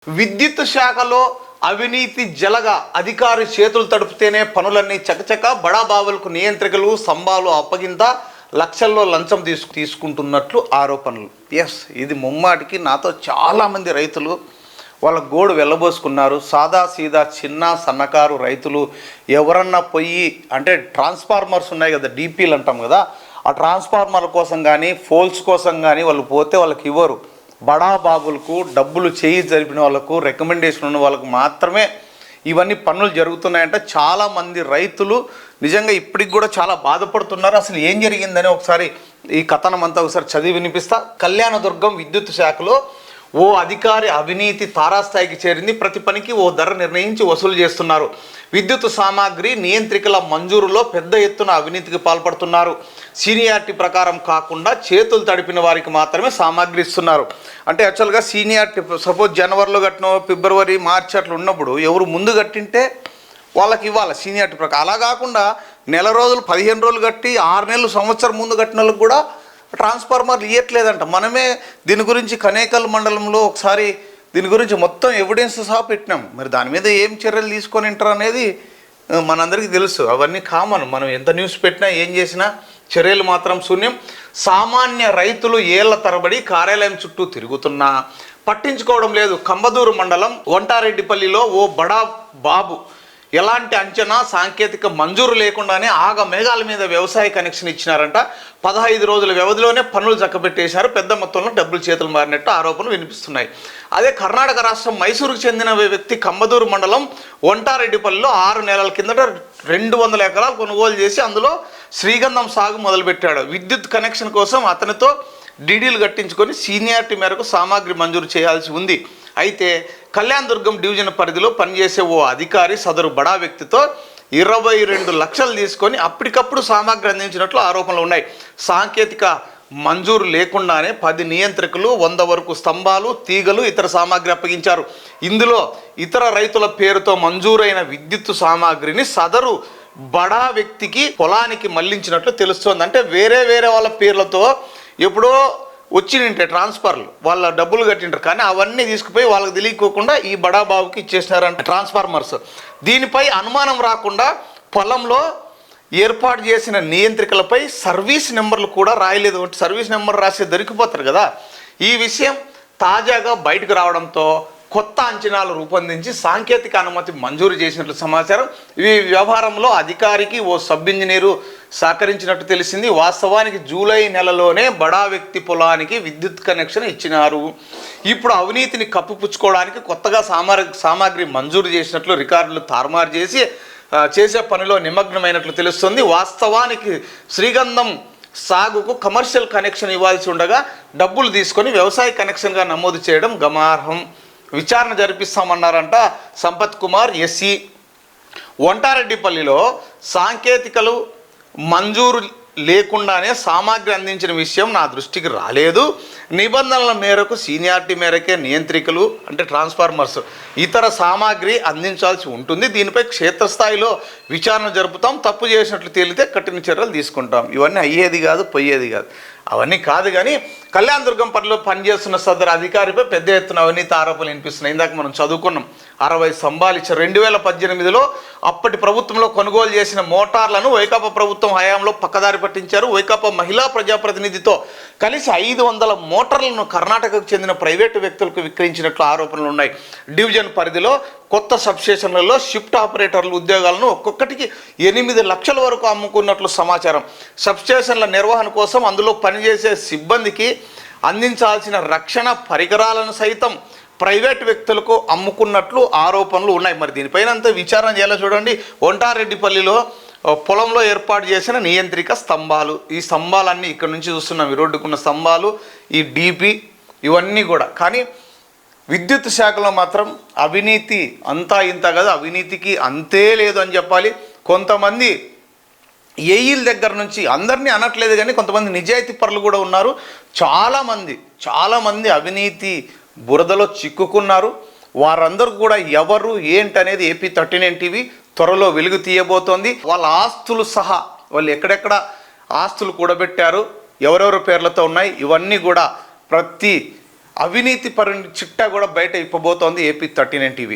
విద్యుత్ శాఖలో అవినీతి జలగా అధికారి చేతులు తడుపుతేనే పనులన్నీ చకచక బడాబావులకు నియంత్రికలు సంబాలు అప్పగింత లక్షల్లో లంచం తీసుకుంటున్నట్లు ఆరోపణలు. ఎస్, ఇది ముమ్మాటికి నాతో చాలామంది రైతులు వాళ్ళ గోడు వెళ్ళబోసుకున్నారు. సాదా సీదా చిన్న సన్నకారు రైతులు ఎవరన్నా పోయి అంటే ట్రాన్స్ఫార్మర్స్ ఉన్నాయి కదా, డీపీలు అంటాం కదా, ఆ ట్రాన్స్ఫార్మర్ల కోసం కానీ ఫోల్స్ కోసం కానీ వాళ్ళు పోతే వాళ్ళకి ఇవ్వరు. బడాబాబులకు డబ్బులు చేయి జరిపిన వాళ్ళకు రికమెండేషన్ ఉన్న వాళ్ళకు మాత్రమే ఇవన్నీ పనులు జరుగుతున్నాయంటే చాలామంది రైతులు నిజంగా ఇప్పటికి కూడా చాలా బాధపడుతున్నారు. అసలు ఏం జరిగిందని ఒకసారి ఈ కథనం అంతా ఒకసారి చదివి వినిపిస్తా. కళ్యాణదుర్గం విద్యుత్ శాఖలో ఓ అధికారి అవినీతి తారాస్థాయికి చేరింది. ప్రతి పనికి ఓ ధర నిర్ణయించి వసూలు చేస్తున్నారు. విద్యుత్ సామాగ్రి నియంత్రికల మంజూరులో పెద్ద ఎత్తున అవినీతికి పాల్పడుతున్నారు. సీనియారిటీ ప్రకారం కాకుండా చేతులు తడిపిన వారికి మాత్రమే సామాగ్రి ఇస్తున్నారు. అంటే యాక్చువల్గా సీనియారిటీ సపోజ్ జనవరిలో కట్టిన ఫిబ్రవరి మార్చి అట్లా ఉన్నప్పుడు ఎవరు ముందు కట్టింటే వాళ్ళకి ఇవ్వాలి సీనియారిటీ ప్రకారం. అలా కాకుండా నెల రోజులు 15 రోజులు కట్టి 6 నెలలు సంవత్సరం ముందు కట్టిన వాళ్ళకి కూడా ట్రాన్స్ఫార్మర్లు ఇవ్వట్లేదంట. మనమే దీని గురించి కనేకల్ మండలంలో ఒకసారి దీని గురించి మొత్తం ఎవిడెన్స్ సహా పెట్టినాం. మరి దాని మీద ఏం చర్యలు తీసుకొని ఉంటారు అనేది మనందరికీ తెలుసు. అవన్నీ కామన్. మనం ఎంత న్యూస్ పెట్టినా ఏం చేసినా చర్యలు మాత్రం శూన్యం. సామాన్య రైతులు ఏళ్ల తరబడి కార్యాలయం చుట్టూ తిరుగుతున్నా పట్టించుకోవడం లేదు. కంబదూరు మండలం వంటారెడ్డిపల్లిలో ఓ బడా బాబు ఎలాంటి అంచనా సాంకేతిక మంజూరు లేకుండానే మేఘాల మీద వ్యవసాయ కనెక్షన్ ఇచ్చినారంట. 15 రోజుల వ్యవధిలోనే పనులు చక్కబెట్టేశారు. పెద్ద మొత్తంలో డబ్బులు చేతులు మారినట్టు ఆరోపణలు వినిపిస్తున్నాయి. అదే కర్ణాటక రాష్ట్రం మైసూరుకు చెందిన వ్యక్తి కంబదూరు మండలం వంటారెడ్డిపల్లిలో 6 నెలల కిందట 200 ఎకరాలు కొనుగోలు చేసి అందులో శ్రీగంధం సాగు మొదలుపెట్టాడు. విద్యుత్ కనెక్షన్ కోసం అతనితో డీడీలు కట్టించుకొని సీనియారిటీ మేరకు సామాగ్రి మంజూరు చేయాల్సి ఉంది. అయితే కళ్యాణదుర్గం డివిజన్ పరిధిలో పనిచేసే ఓ అధికారి సదరు బడా వ్యక్తితో 22 లక్షలు తీసుకొని అప్పటికప్పుడు సామాగ్రి అందించినట్లు ఆరోపణలు ఉన్నాయి. సాంకేతిక మంజూరు లేకుండానే 10 నియంత్రికలు 100 వరకు స్తంభాలు తీగలు ఇతర సామాగ్రి అప్పగించారు. ఇందులో ఇతర రైతుల పేరుతో మంజూరైన విద్యుత్ సామాగ్రిని సదరు బడా వ్యక్తికి పొలానికి మళ్లించినట్లు తెలుస్తోంది. అంటే వేరే వాళ్ళ పేర్లతో ఎప్పుడో వచ్చింటే ట్రాన్స్ఫర్లు వాళ్ళ డబ్బులు కట్టింటారు, కానీ అవన్నీ తీసుకుపోయి వాళ్ళకి తెలియకోకుండా ఈ బడాబాబుకి ఇచ్చేసినారంట ట్రాన్స్ఫార్మర్స్. దీనిపై అనుమానం రాకుండా పొలంలో ఏర్పాటు చేసిన నియంత్రికలపై సర్వీస్ నెంబర్లు కూడా రాయలేదు. సర్వీస్ నెంబర్ రాసి దొరికిపోతారు కదా. ఈ విషయం తాజాగా బయటకు రావడంతో కొత్త అంచనాలు రూపొందించి సాంకేతిక అనుమతి మంజూరు చేసినట్లు సమాచారం. ఈ వ్యవహారంలో అధికారికి ఓ సబ్ ఇంజనీరు సహకరించినట్టు తెలిసింది. వాస్తవానికి జూలై నెలలోనే బడా వ్యక్తి పొలానికి విద్యుత్ కనెక్షన్ ఇచ్చినారు. ఇప్పుడు అవినీతిని కప్పిపుచ్చుకోవడానికి కొత్తగా సామాగ్రి మంజూరు చేసినట్లు రికార్డులు తారుమారు చేసే పనిలో నిమగ్నమైనట్లు తెలుస్తుంది. వాస్తవానికి శ్రీగంధం సాగుకు కమర్షియల్ కనెక్షన్ ఇవ్వాల్సి ఉండగా డబ్బులు తీసుకొని వ్యవసాయ కనెక్షన్గా నమోదు చేయడం గమనార్హం. విచారణ జరిపిస్తామన్నారంట సంపత్ కుమార్ ఎస్సీ. వంటారెడ్డిపల్లిలో సాంకేతికలు మంజూరు లేకుండానే సామాగ్రి అందించిన విషయం నా దృష్టికి రాలేదు. నిబంధనల మేరకు సీనియారిటీ మేరకే నియంత్రికలు అంటే ట్రాన్స్ఫార్మర్స్ ఇతర సామాగ్రి అందించాల్సి ఉంటుంది. దీనిపై క్షేత్రస్థాయిలో విచారణ జరుపుతాం. తప్పు చేసినట్లు తేలితే కఠిన చర్యలు తీసుకుంటాం. ఇవన్నీ అయ్యేది కాదు, పోయేది కాదు. అవన్నీ కాదు, కానీ కళ్యాణదుర్గం పరిధిలో పనిచేస్తున్న సదరు అధికారిపై పెద్ద ఎత్తున అవినీతి ఆరోపణలు వినిపిస్తున్నాయి. ఇందాక మనం చదువుకున్నాం 60 స్తంభాలు ఇచ్చారు. 2018లో అప్పటి ప్రభుత్వంలో కొనుగోలు చేసిన మోటార్లను వైకాపా ప్రభుత్వం హయాంలో పక్కదారి పట్టించారు. వైకాపా మహిళా ప్రజాప్రతినిధితో కలిసి 500 మోటార్లను కర్ణాటకకు చెందిన ప్రైవేటు వ్యక్తులకు విక్రయించినట్లు ఆరోపణలు ఉన్నాయి. డివిజన్ పరిధిలో కొత్త సబ్స్టేషన్లలో షిఫ్ట్ ఆపరేటర్ల ఉద్యోగాలను ఒక్కొక్కటికి 8 లక్షల వరకు అమ్ముకున్నట్లు సమాచారం. సబ్స్టేషన్ల నిర్వహణ కోసం అందులో పనిచేసే సిబ్బందికి అందించాల్సిన రక్షణ పరికరాలను సైతం ప్రైవేట్ వ్యక్తులకు అమ్ముకున్నట్లు ఆరోపణలు ఉన్నాయి. మరి దీనిపైన అంతా విచారణ చేయాలో చూడండి. వంటారెడ్డిపల్లిలో పొలంలో ఏర్పాటు చేసిన నియంత్రిక స్తంభాలు, ఈ స్తంభాలన్నీ ఇక్కడ నుంచి చూస్తున్నాం, ఈ రోడ్డుకున్న స్తంభాలు, ఈ డీపీ ఇవన్నీ కూడా. కానీ విద్యుత్ శాఖలో మాత్రం అవినీతి అంతా ఇంత కదా, అవినీతికి అంతే లేదు అని చెప్పాలి. కొంతమంది ఏఈల దగ్గర నుంచి అందరినీ అనట్లేదు, కానీ కొంతమంది నిజాయితీ పరులు కూడా ఉన్నారు. చాలామంది అవినీతి బురదలో చిక్కుకున్నారు. వారందరూ కూడా ఎవరు ఏంటనేది ఏపీ 39 టీవీ త్వరలో వెలుగు తీయబోతోంది. వాళ్ళ ఆస్తులు సహా వాళ్ళు ఎక్కడెక్కడ ఆస్తులు కూడబెట్టారు, ఎవరెవరి పేర్లతో ఉన్నాయి, ఇవన్నీ కూడా ప్రతి అవినీతి పరుని చిట్టా కూడా బయట ఇప్పబోతోంది ఏపీ 39 టీవీ.